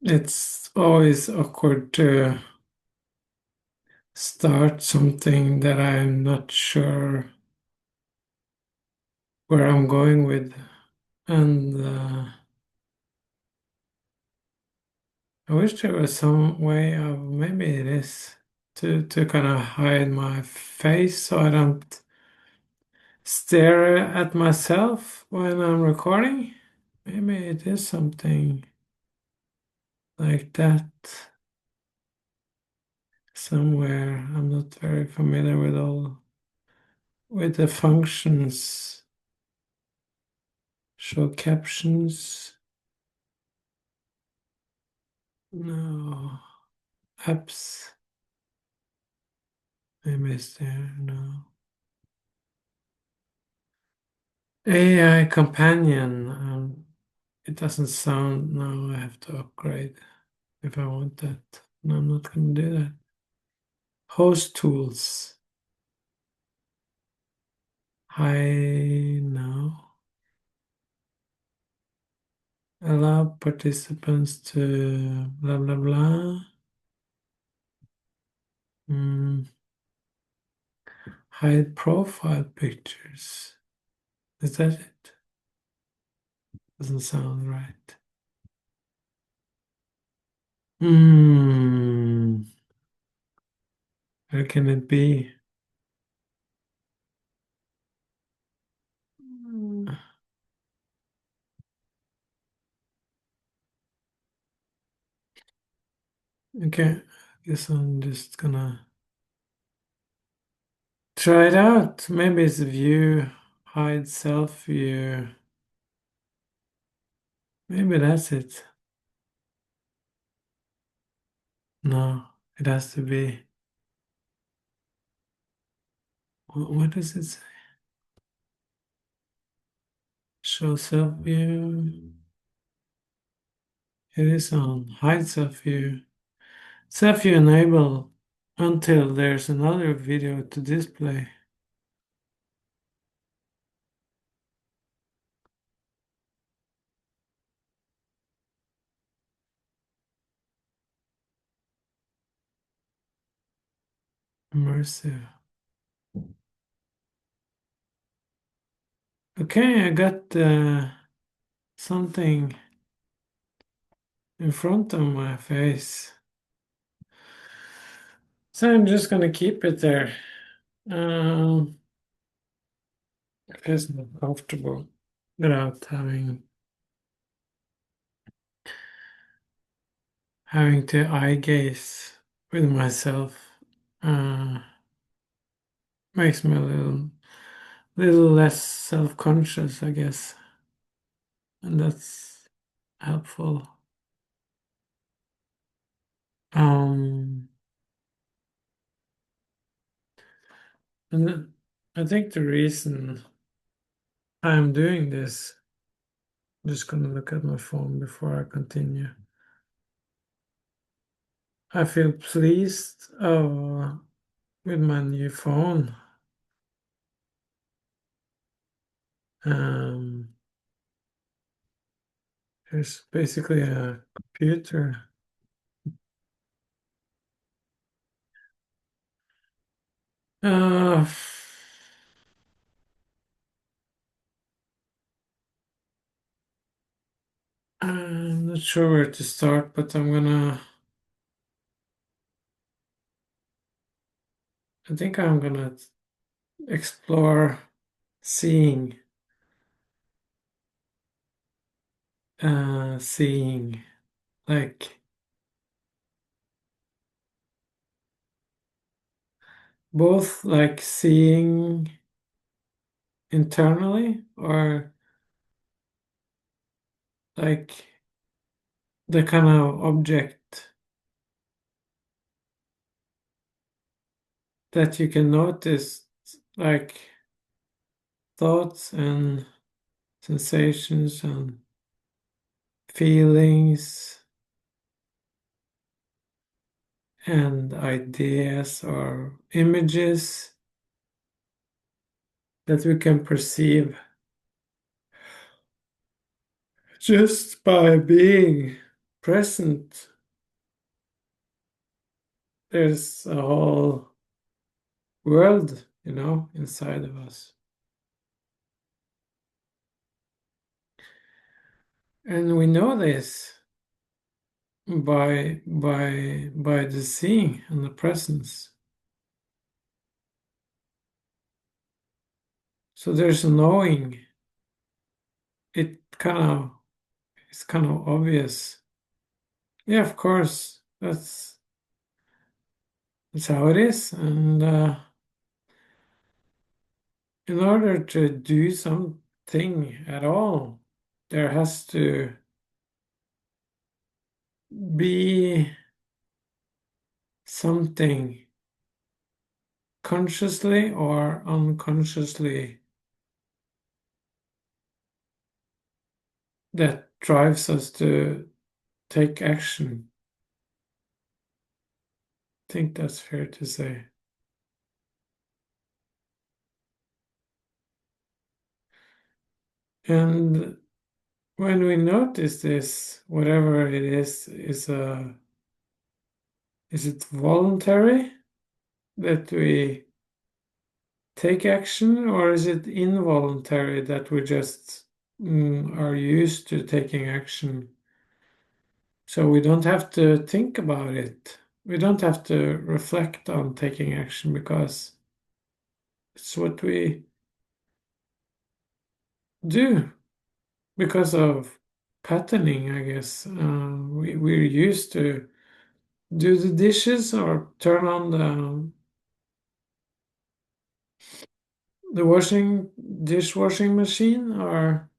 It's always awkward to start something that I'm not sure where I'm going with. And I wish there was some way of, maybe it is, to kind of hide my face so I don't stare at myself when I'm recording. Maybe it is something like that somewhere. I'm not very familiar with the functions. Show captions. No. Apps. Maybe it's there. No. AI companion. It doesn't sound. No, I have to upgrade if I want that. No, I'm not going to do that. Host tools. Hi, no. Allow participants to blah blah blah. Hmm. Hide profile pictures. Is that it? Doesn't sound right. Hmm. Where can it be? Hmm. Okay, I guess I'm just gonna try it out. Maybe it's view, hide self view. Maybe that's it. No, it has to be. What does it say? Show self view. It is on hide self view. Self view enable until there's another video to display. Immersive. Okay, I got something in front of my face. So I'm just gonna keep it there. It feels more comfortable without having to eye gaze with myself. Uh, Makes me a little less self-conscious, I guess, and that's helpful. Um, and I think the reason I'm doing this, I'm just gonna look at my phone before I continue. I feel pleased with my new phone. Um, there's basically a computer. Uh, I'm not sure where to start, but I think I'm gonna explore seeing, seeing, like both like seeing internally or like the kind of object that you can notice, like thoughts and sensations and feelings and ideas or images that we can perceive just by being present, there's a whole world, inside of us. And we know this by the seeing and the presence. So there's a knowing. It's kind of obvious. Yeah, of course, that's how it is. And in order to do something at all, there has to be something consciously or unconsciously that drives us to take action. I think that's fair to say. And when we notice this, whatever it is it voluntary that we take action, or is it involuntary that we just are used to taking action? So we don't have to think about it. We don't have to reflect on taking action because it's what we do because of patterning, I guess. We're used to do the dishes or turn on the dishwashing machine, or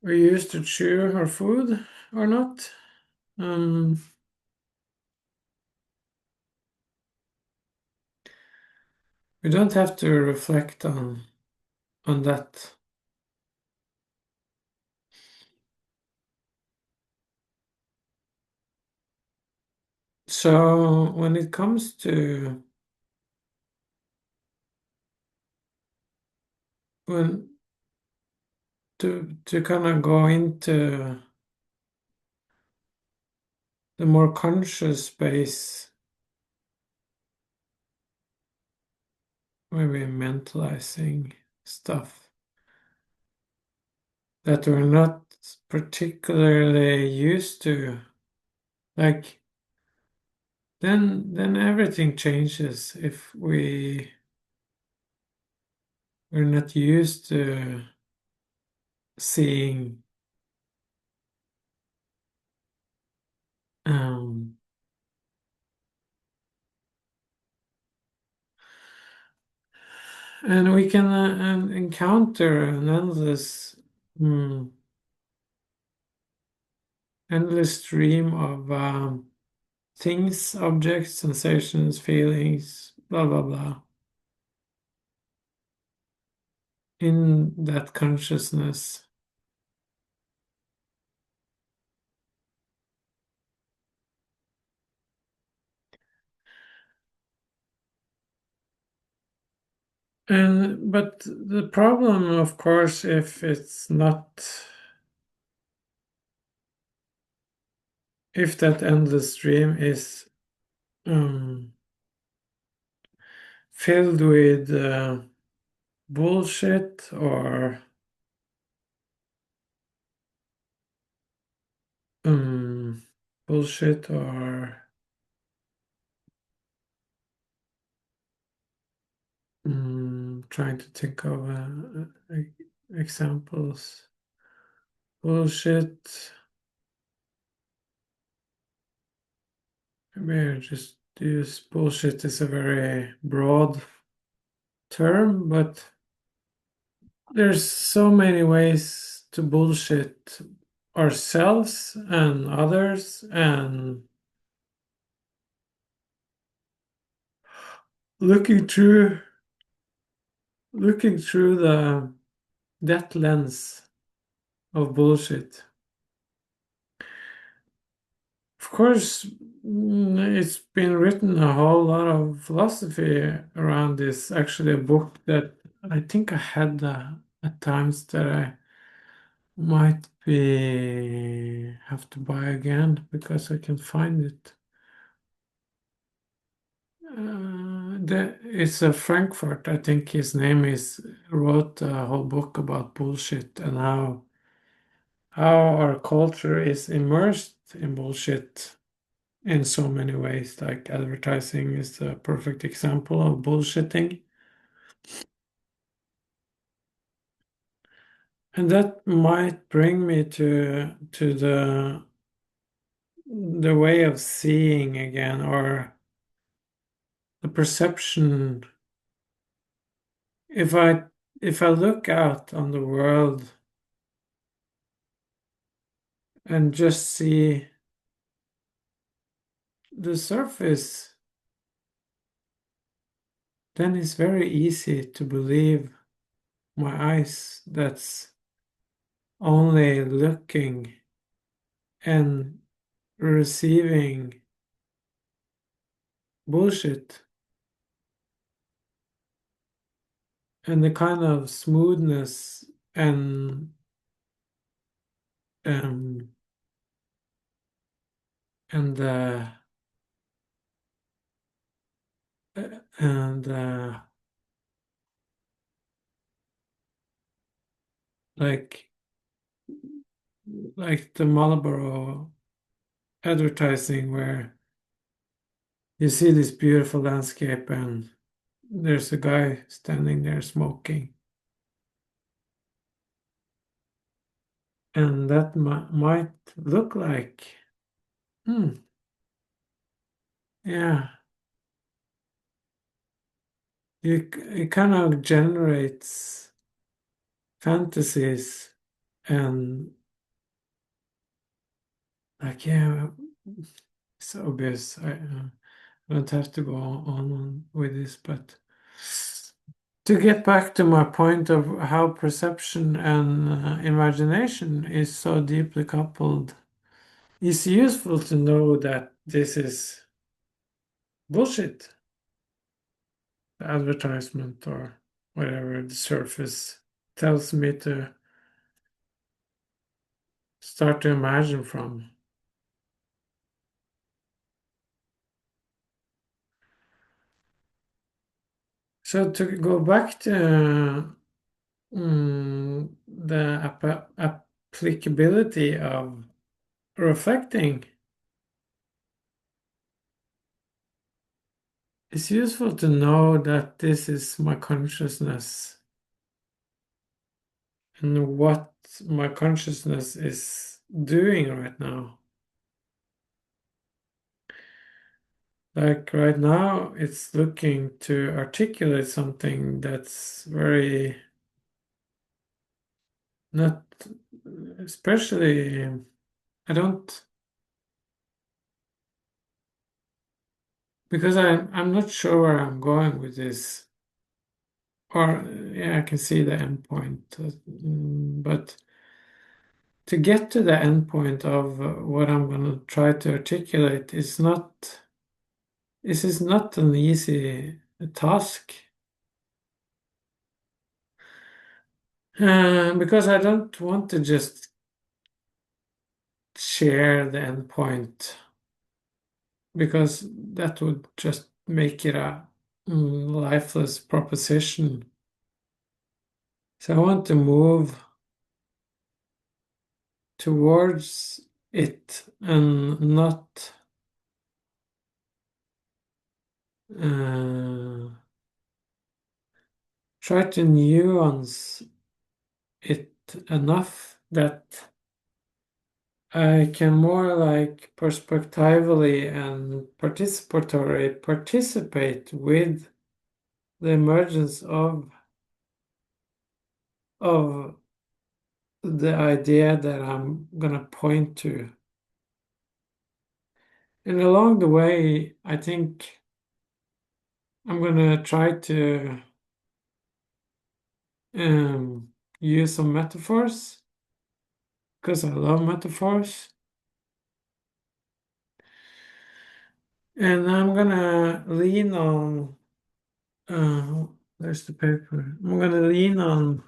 we used to chew our food or not. Um, we don't have to reflect on that. So when it comes when to kind of go into the more conscious space, maybe mentalizing stuff that we're not particularly used to, like then everything changes if we're not used to seeing um and we can encounter an mm, endless stream of things, objects, sensations, feelings, blah blah blah, in that consciousness. And but the problem, of course, if that endless stream is um, filled with bullshit or um, bullshit or trying to think of examples. Bullshit. Maybe I just use bullshit is a very broad term, but there's so many ways to bullshit ourselves and others, and looking through the that lens of bullshit. Of course, it's been written a whole lot of philosophy around this. Actually, a book that I think I had at times that I might we have to buy again because I can find it. It's a Frankfurt. I think his name is wrote a whole book about bullshit and how our culture is immersed in bullshit in so many ways. Like advertising is a perfect example of bullshitting. And that might bring me to the way of seeing again, or the perception. If I look out on the world and just see the surface, then it's very easy to believe my eyes that's only looking and receiving bullshit, and the kind of smoothness and um and and like the Marlboro advertising where you see this beautiful landscape and there's a guy standing there smoking, and that might look like, hmm, yeah, it kind of generates fantasies and like, yeah, it's obvious. I don't have to go on with this, but to get back to my point of how perception and imagination is so deeply coupled, it's useful to know that this is bullshit. The advertisement or whatever the surface tells me to start to imagine from. So to go back to the applicability of reflecting, it's useful to know that this is my consciousness and what my consciousness is doing right now. Like right now, it's looking to articulate something that's very not, especially, I don't, because I'm not sure where I'm going with this. Or, yeah, I can see the end point, but to get to the end point of what I'm going to try to articulate is not, this is not an easy task. Because I don't want to just share the end point, because that would just make it a lifeless proposition. So I want to move towards it and not uh, try to nuance it enough that I can more like perspectively and participatory participate with the emergence of the idea that I'm gonna point to. And along the way, I think I'm gonna try to use some metaphors because I love metaphors. And I'm gonna lean on, uh, there's the paper. I'm gonna lean on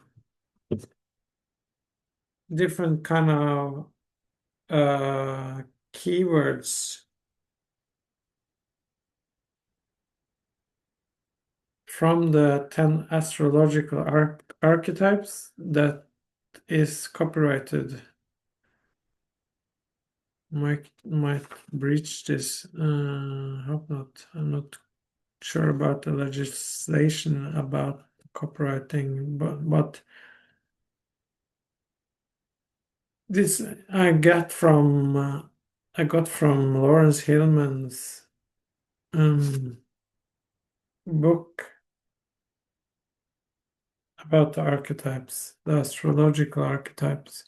different kind of keywords from the 10 astrological archetypes that is copyrighted. Might breach this. Hope not. I'm not sure about the legislation about copywriting, but this I got from Lawrence Hillman's um, book about the archetypes, the astrological archetypes.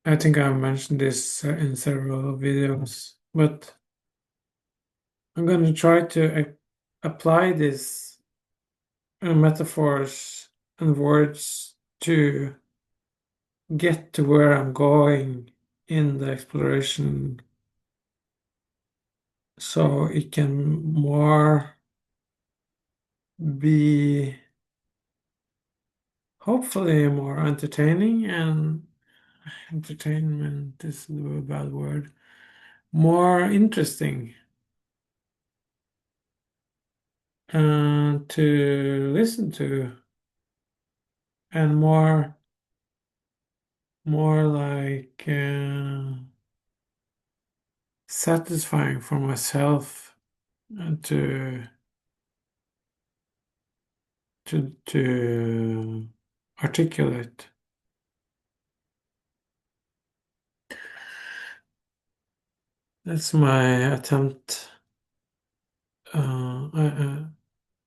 I think I mentioned this in several videos, but I'm going to try to apply these metaphors and words to get to where I'm going in the exploration so it can more be hopefully more entertaining, and entertainment is a bad word, more interesting to listen to, and more like satisfying for myself to to articulate. That's my attempt.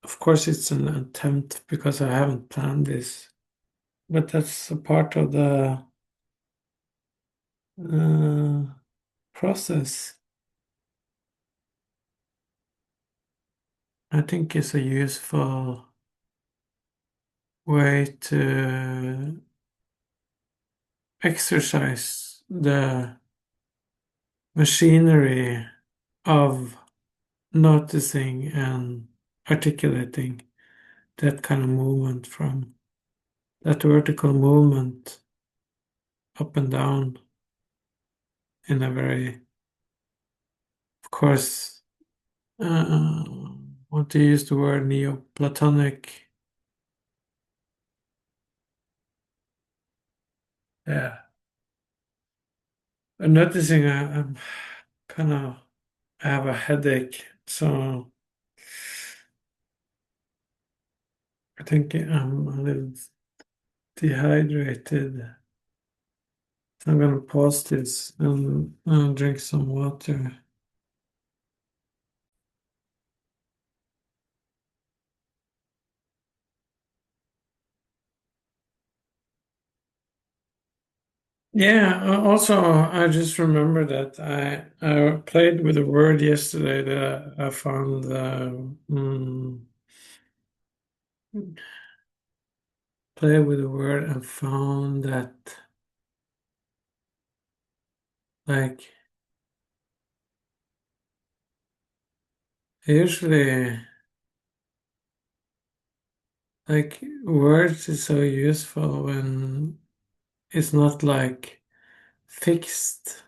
Of course, it's an attempt because I haven't planned this, but that's a part of the uh, process. I think it's a useful way to exercise the machinery of noticing and articulating that kind of movement, from that vertical movement up and down in a very, of course, uh, want to use the word Neoplatonic. Yeah. I'm noticing I'm kind of, I have a headache, so I think I'm a little dehydrated. I'm gonna pause this and drink some water. Yeah, also, I just remember that I played with a word yesterday that I found play with a word and found that, like, usually, like, words is so useful when it's not like fixed,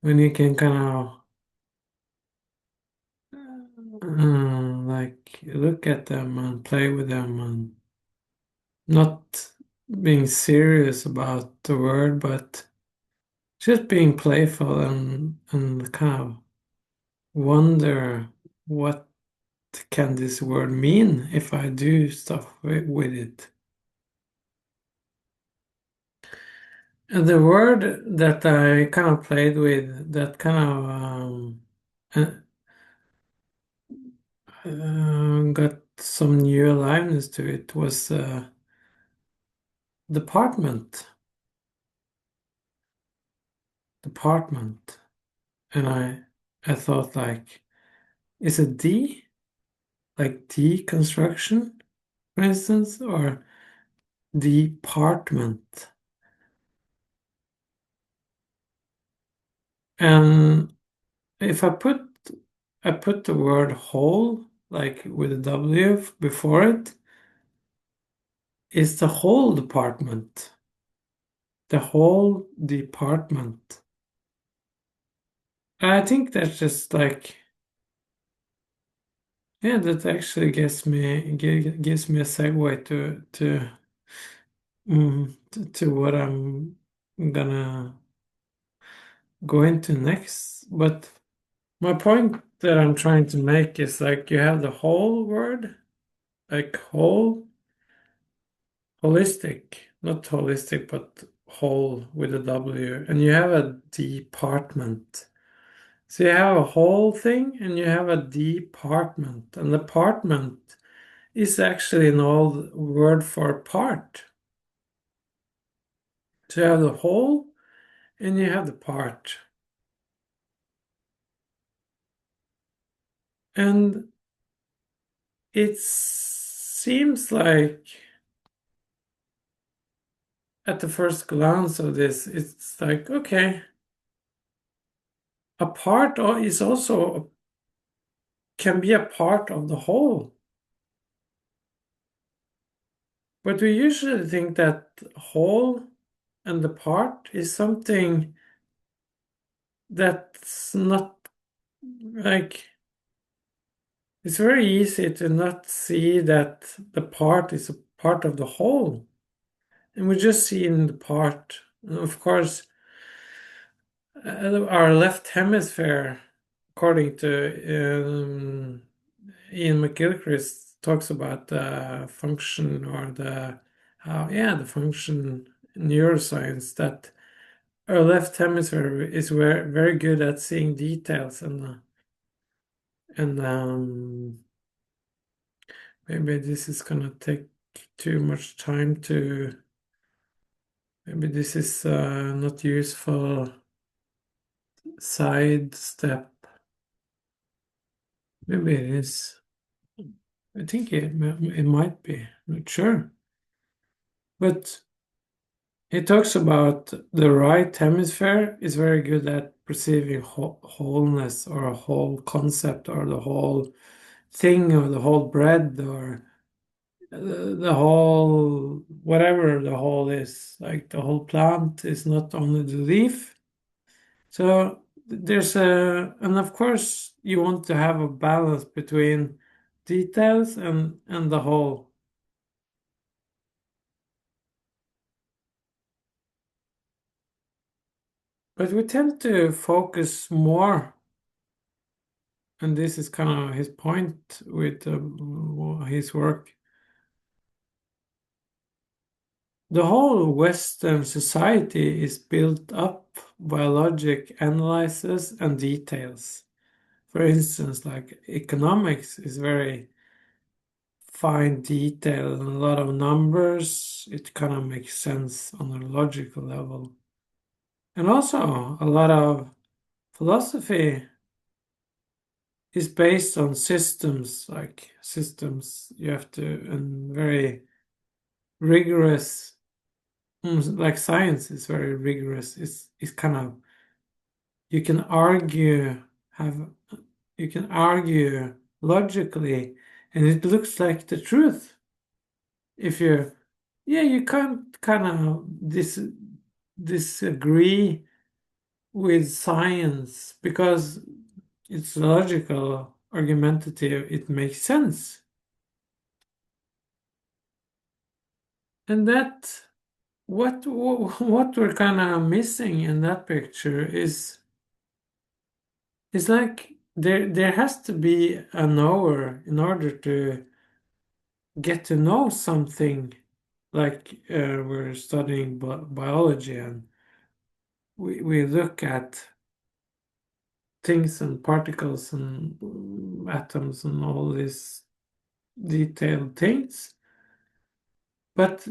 when you can kind of like look at them and play with them and not being serious about the word, but just being playful and kind of wonder what can this word mean if I do stuff with it. And the word that I kind of played with that kind of got some new aliveness to it was department. Department. And I thought, like, is it D? Like deconstruction, for instance, or department? And if I put I put the word whole, like with a W before it, is the whole department. The whole department. I think that's just like, yeah, that actually gives me a segue to what I'm gonna go into next. But my point that I'm trying to make is like you have the whole word, like whole, holistic, not holistic, but whole with a W, and you have a department. So you have a whole thing and you have a department, and department is actually an old word for part. So you have the whole and you have the part. And it seems like at the first glance of this, it's like, okay, a part is also can be a part of the whole. But we usually think that whole and the part is something that's not like it's very easy to not see that the part is a part of the whole. And we just see in the part. And of course, our left hemisphere, according to Ian McGilchrist, talks about the function or the function in neuroscience that our left hemisphere is very good at seeing details and maybe this is gonna take too much time to. Maybe this is not useful side step. Maybe it is. I think it might be. Not sure. But he talks about the right hemisphere is very good at perceiving wholeness or a whole concept or the whole thing or the whole bread or the whole whatever the whole is. Like the whole plant is not only the leaf. So and of course you want to have a balance between details and the whole. But we tend to focus more, and this is kind of his point with his work. The whole Western society is built up by logic, analysis, and details. For instance, like economics is very fine detail and a lot of numbers. It kind of makes sense on a logical level. And also, a lot of philosophy is based on systems, like systems you have to, and very rigorous, like science is very rigorous. It's kind of, you can argue, have, you can argue logically, and it looks like the truth. If you, yeah, you can't kind of disagree with science because it's logical, argumentative, it makes sense. And that what we're kind of missing in that picture is like there has to be a knower in order to get to know something like we're studying biology and we look at things and particles and atoms and all these detailed things. But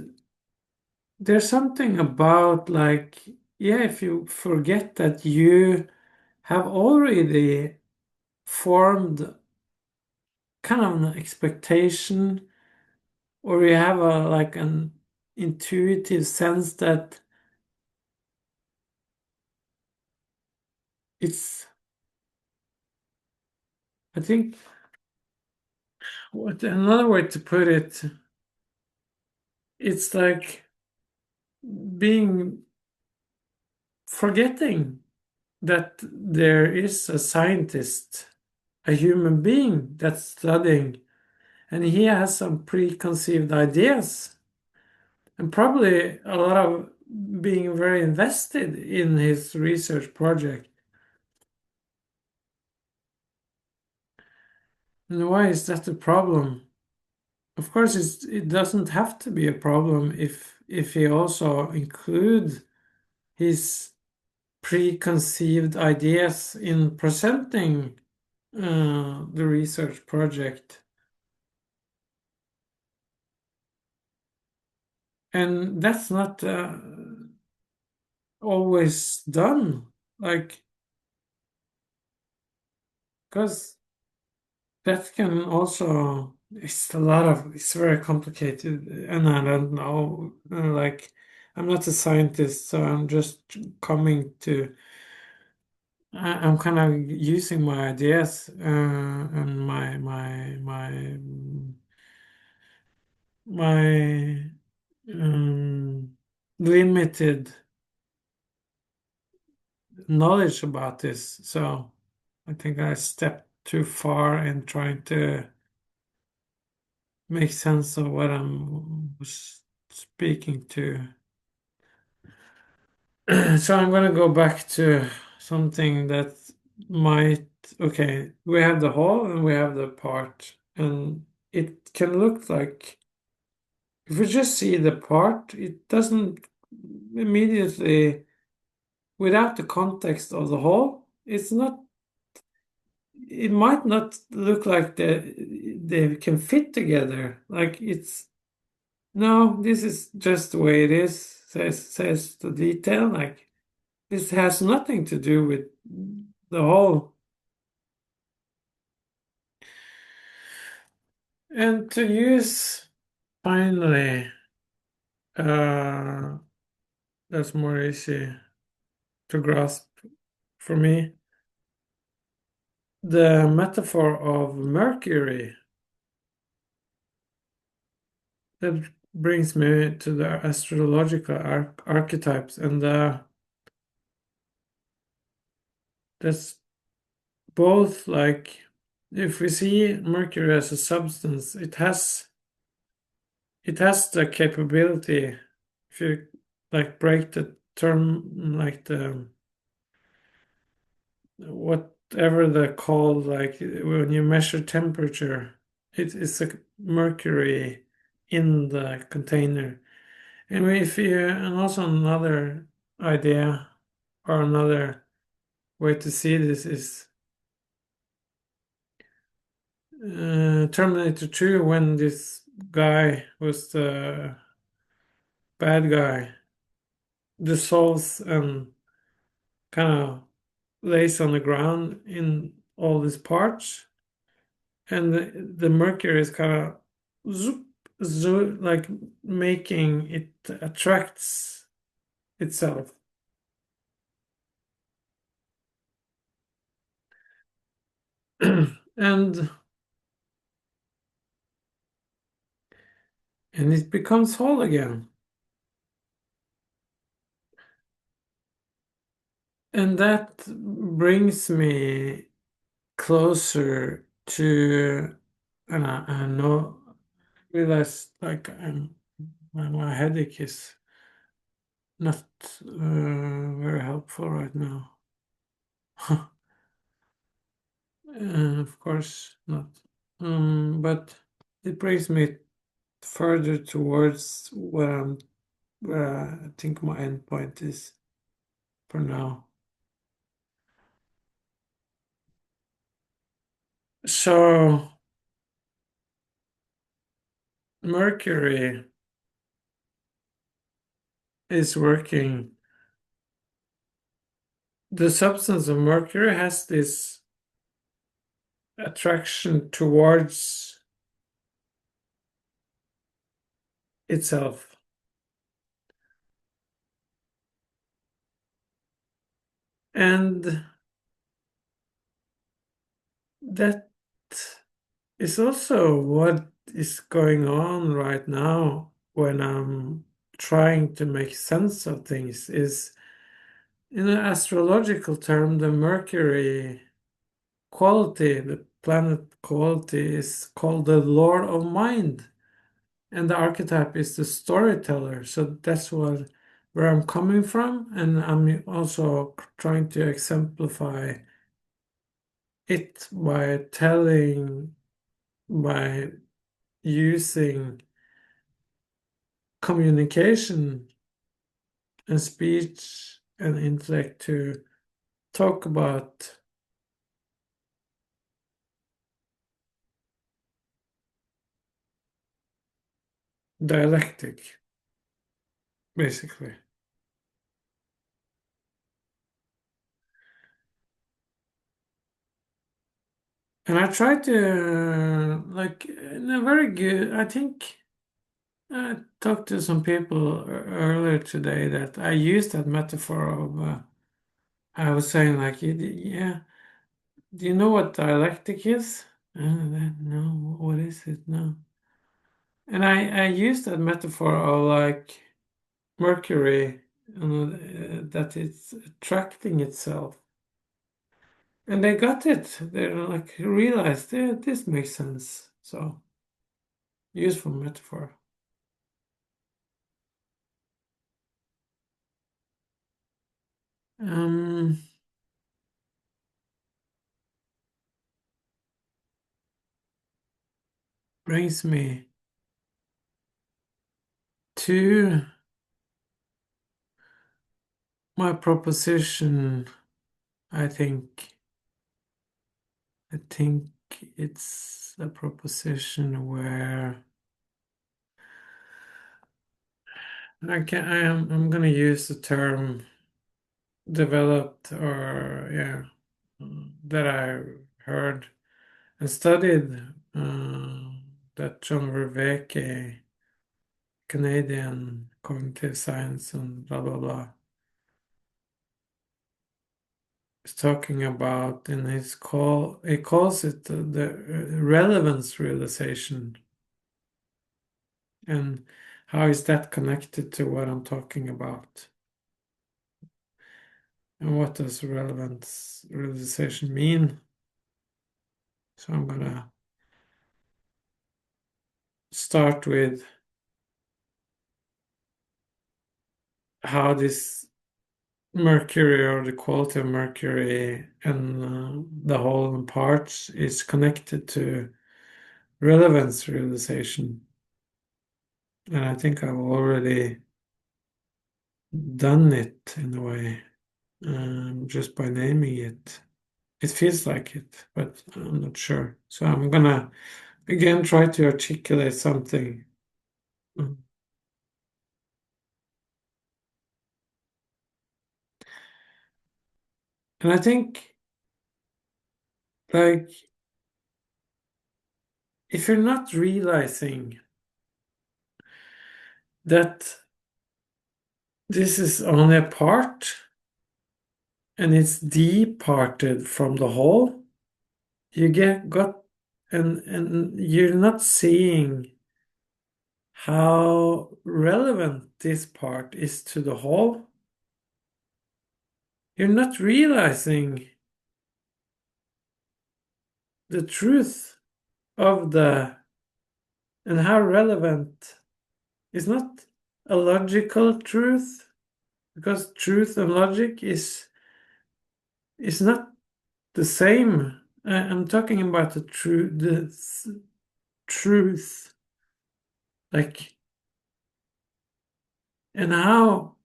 there's something about like, yeah, if you forget that you have already formed kind of an expectation or you have a like an intuitive sense that it's I think what another way to put it, it's like being forgetting that there is a scientist, a human being that's studying, and he has some preconceived ideas, and probably a lot of being very invested in his research project. And why is that a problem? Of course, it doesn't have to be a problem if he also include his preconceived ideas in presenting the research project. And that's not always done. Like, because that can also, it's very complicated, and I don't know. Like, I'm not a scientist, so I'm just coming to, I'm kind of using my ideas and my limited knowledge about this. So I think I stepped too far in trying to make sense of what I'm speaking to. So I'm going to go back to something that might, okay, we have the whole and we have the part, and it can look like if we just see the part, it doesn't immediately, without the context of the whole, it's not, it might not look like they can fit together. Like it's, no, this is just the way it is, says the detail. Like this has nothing to do with the whole. And to use, finally, uh, that's more easy to grasp for me. The metaphor of Mercury, that brings me to the astrological archetypes, and that's both like, if we see Mercury as a substance, it has the capability, if you like break the term, like the whatever they're called, like when you measure temperature, it is a mercury in the container. And if you, and also another idea or another way to see this is Terminator 2, when this guy was the bad guy dissolves and kind of lays on the ground in all these parts, and the mercury is kind of zoop, zoop, like making it attracts itself. and and it becomes whole again. And that brings me closer to, and I know, realize like my headache is not very helpful right now. Of course not. But it brings me further towards where I think my endpoint is for now. So Mercury is working. The substance of Mercury has this attraction towards itself. And that It's also what is going on right now when I'm trying to make sense of things is in an astrological term, the Mercury quality, the planet quality is called the Lord of Mind. And the archetype is the storyteller. So that's what where I'm coming from. And I'm also trying to exemplify it by by using communication and speech and intellect to talk about dialectic, basically. And I try to, like, in a very good, I think I talked to some people earlier today that I used that metaphor of, I was saying, like, yeah, do you know what dialectic is? No, what is it? No. And I used that metaphor of, like, Mercury, that it's attracting itself. And they got it. They like realized, yeah, this makes sense. So useful metaphor. Um, brings me to my proposition. I think I think it's a proposition where I'm gonna use the term developed or yeah that I heard and studied that John Vervaeke, Canadian cognitive science and blah blah blah, is talking about in his call. He calls it the relevance realization, and how is that connected to what I'm talking about? And what does relevance realization mean? So I'm gonna start with how this Mercury or the quality of Mercury and the whole and parts is connected to relevance realization. And I think I've already done it in a way, just by naming it. It feels like it, but I'm not sure. So I'm gonna again try to articulate something. Mm. And I think, like, if you're not realizing that this is only a part and it's departed from the whole, you get got and you're not seeing how relevant this part is to the whole. You're not realizing the truth of the and how relevant is not a logical truth, because truth and logic is not the same. I'm talking about the truth, like, and how,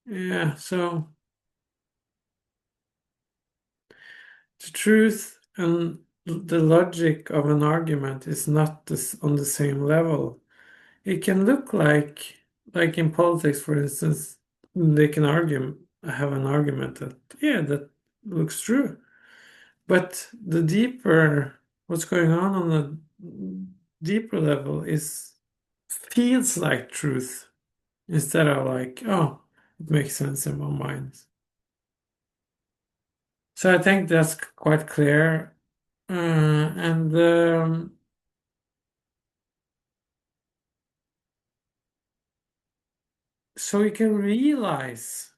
yeah, so the truth and the logic of an argument is not this on the same level. It can look like in politics, for instance, they can have an argument that, yeah, that looks true. But what's going on the deeper level is feels like truth instead of like, oh, it makes sense in my mind. So I think that's quite clear. And so we can realize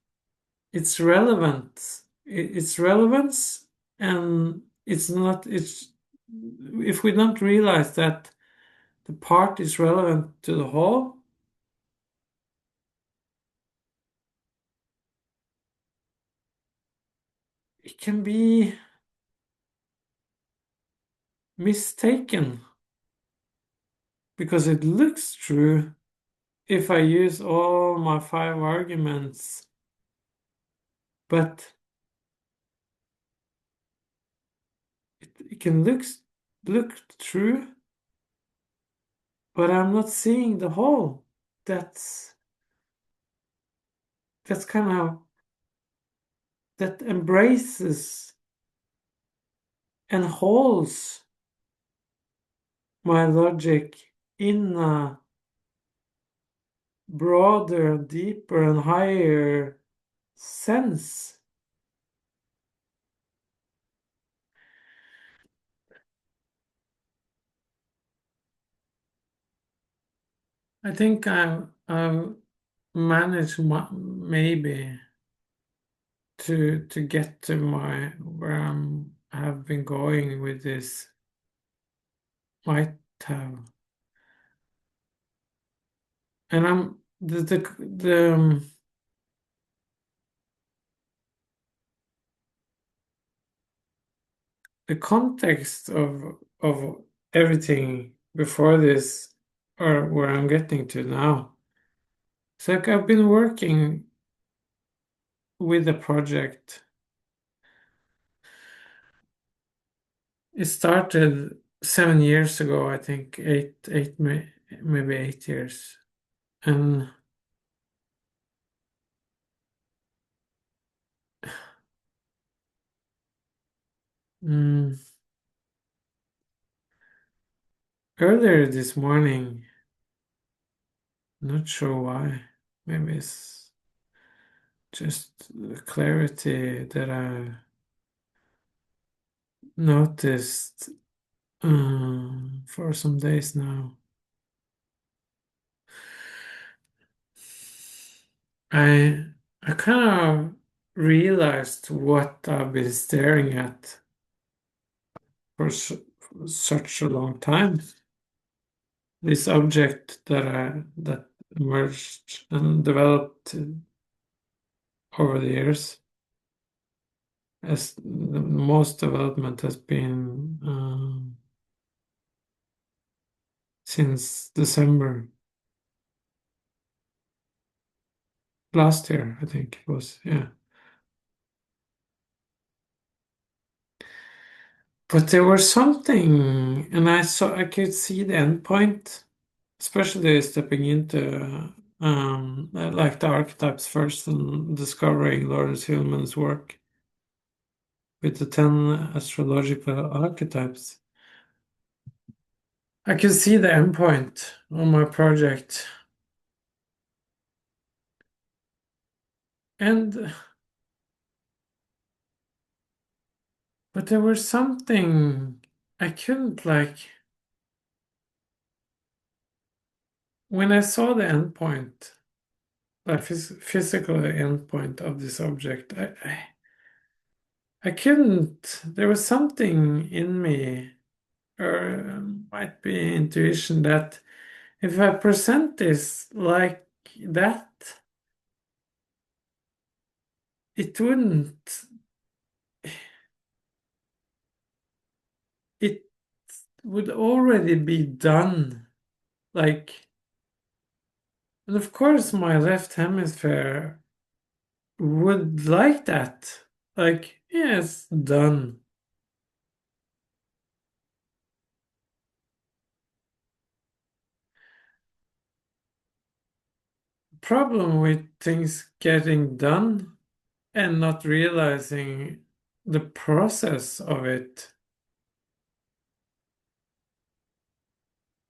its relevant, its relevance, and it's not, it's, if we don't realize that the part is relevant to the whole, it can be mistaken because it looks true if I use all my five arguments, but it can look true, but I'm not seeing the whole. That's that's kind of that embraces and holds my logic in a broader, deeper, and higher sense. I think I've managed maybe to get to my where I have been going with this might have, and I'm the context of everything before this, or where I'm getting to now. It's like I've been working with a project. It started 7 years ago, I think, maybe 8 years. And mm, earlier this morning, not sure why, maybe it's just the clarity that I noticed for some days now. I I kind of realized what I've been staring at for such a long time. This object that emerged and developed over the years, as the most development has been since December last year, I think it was. Yeah. But there was something, and I could see the endpoint, especially stepping into like the archetypes first and discovering Lawrence Hillman's work with the 10 astrological archetypes. I could see the endpoint on my project, and but there was something I couldn't like when I saw the endpoint, the physical endpoint of this object. I couldn't. There was something in me, or might be intuition, that if I present this like that, it wouldn't. It would already be done. Like, and of course, my left hemisphere would like that. Like, yes, done. Problem with things getting done and not realizing the process of it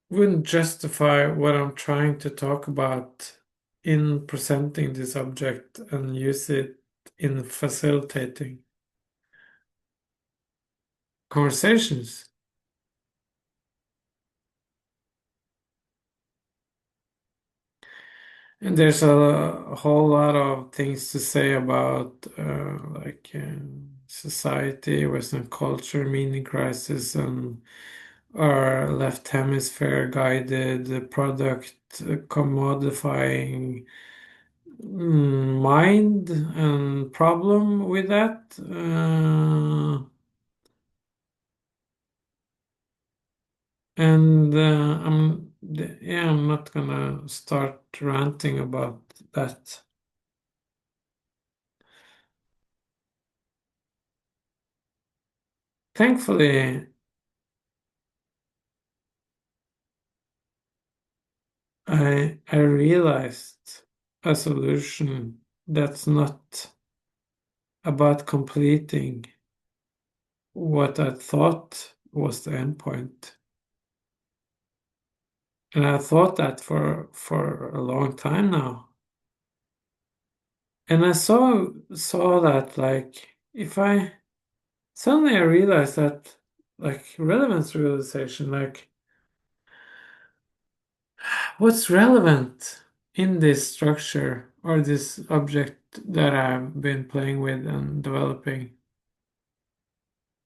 wouldn't justify what I'm trying to talk about in presenting this object and use it in facilitating. conversations. And there's a whole lot of things to say about society, Western culture, meaning crisis, and our left hemisphere guided product commodifying mind and problem with that. I'm not gonna start ranting about that. Thankfully, I realized a solution that's not about completing what I thought was the endpoint. And I thought that for a long time now. And I saw that like if I suddenly I realized that like relevance realization, like what's relevant in this structure or this object that I've been playing with and developing.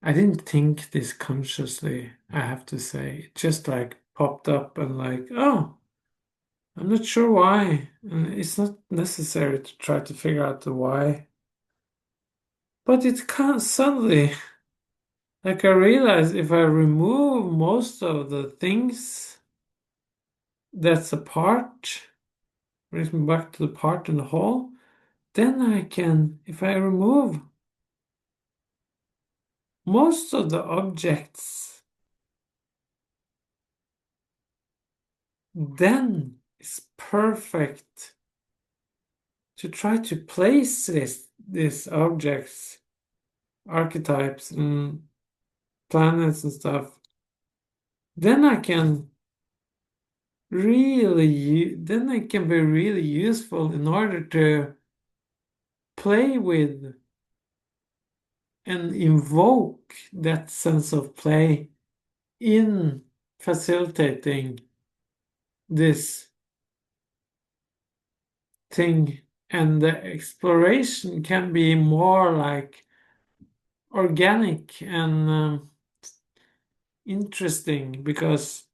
I didn't think this consciously, I have to say. It just like popped up and like, oh, I'm not sure why. And it's not necessary to try to figure out the why. But it can't suddenly, like I realized if I remove most of the things that's a part, brings me back to the part in the whole, then I can, if I remove most of the objects, then it's perfect to try to place these objects, archetypes, and planets and stuff. Then I can then it can be really useful in order to play with and invoke that sense of play in facilitating this thing. And the exploration can be more like organic and interesting because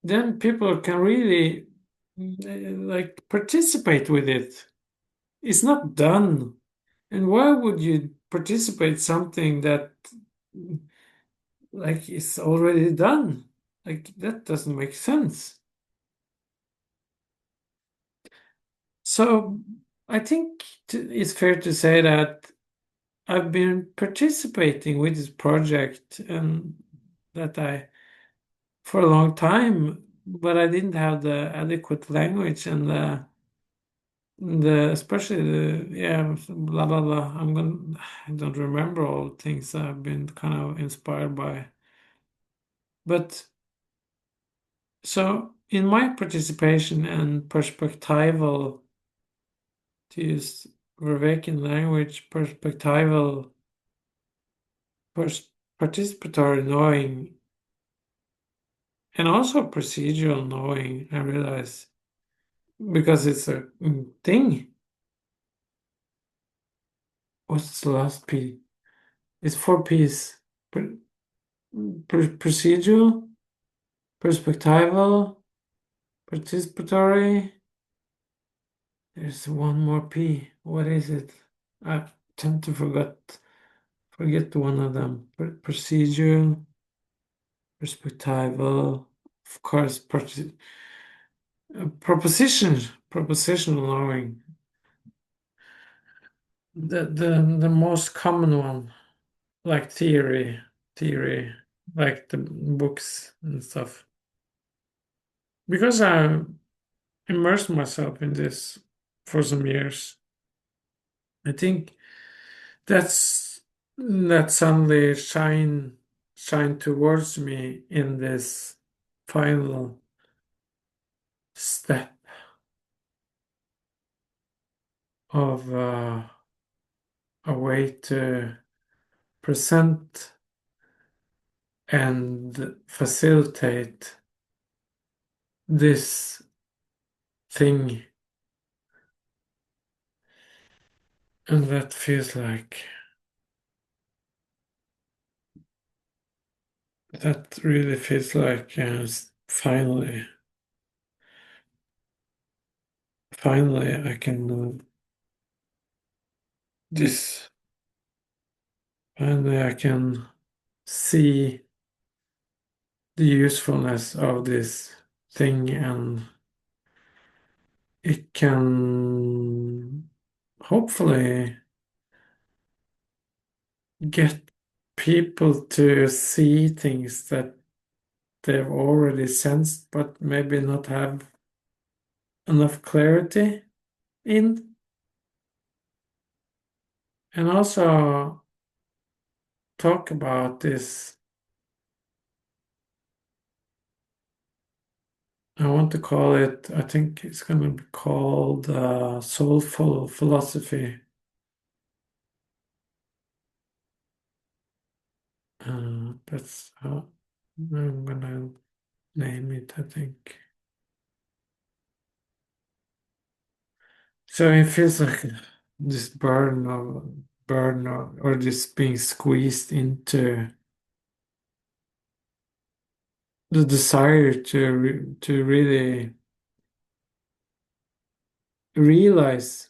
then people can really like participate with it. It's not done. And why would you participate something that like is already done? Like that doesn't make sense. So I think it's fair to say that I've been participating with this project and that I for a long time, but I didn't have the adequate language and the especially the yeah blah blah blah. I don't remember all the things I've been kind of inspired by. But so in my participation and perspectival, to use Vervaekian language, perspectival participatory knowing and also procedural knowing, I realize because it's a thing. What's the last P? It's four P's. Procedural, perspectival, participatory. There's one more P. What is it? I tend to forget one of them. Procedural, perspectival, of course, proposition, propositional knowing. The most common one, like theory, like the books and stuff. Because I immersed myself in this for some years, I think that's that suddenly shine towards me in this final step of a way to present and facilitate this thing. And that feels like that really feels like finally I can this finally I can see the usefulness of this thing, and it can hopefully get people to see things that they've already sensed but maybe not have enough clarity in. And also talk about this. I want to call it, I think it's going to be called soulful philosophy. That's how I'm going to name it, I think. So it feels like this or this being squeezed into the desire to really realize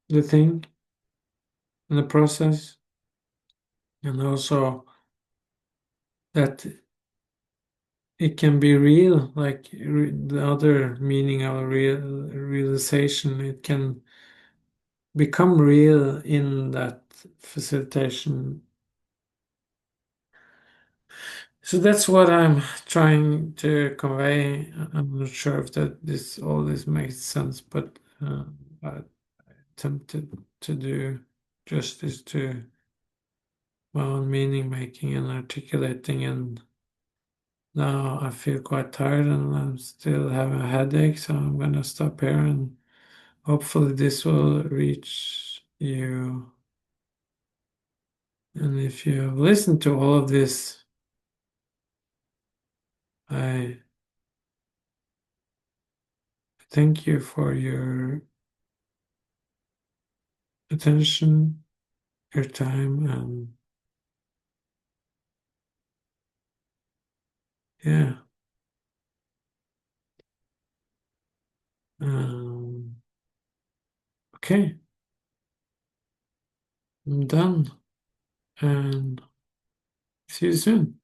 the thing in the process, and also that it can be real, like the other meaning of realization. It can become real in that facilitation. So that's what I'm trying to convey. I'm not sure if that this all this makes sense, but I attempted to do justice to my own meaning making and articulating, and now I feel quite tired and I'm still having a headache, so I'm gonna stop here, and hopefully this will reach you. And if you have listened to all of this, I thank you for your attention, your time, and yeah. Um, okay, I'm done, and see you soon.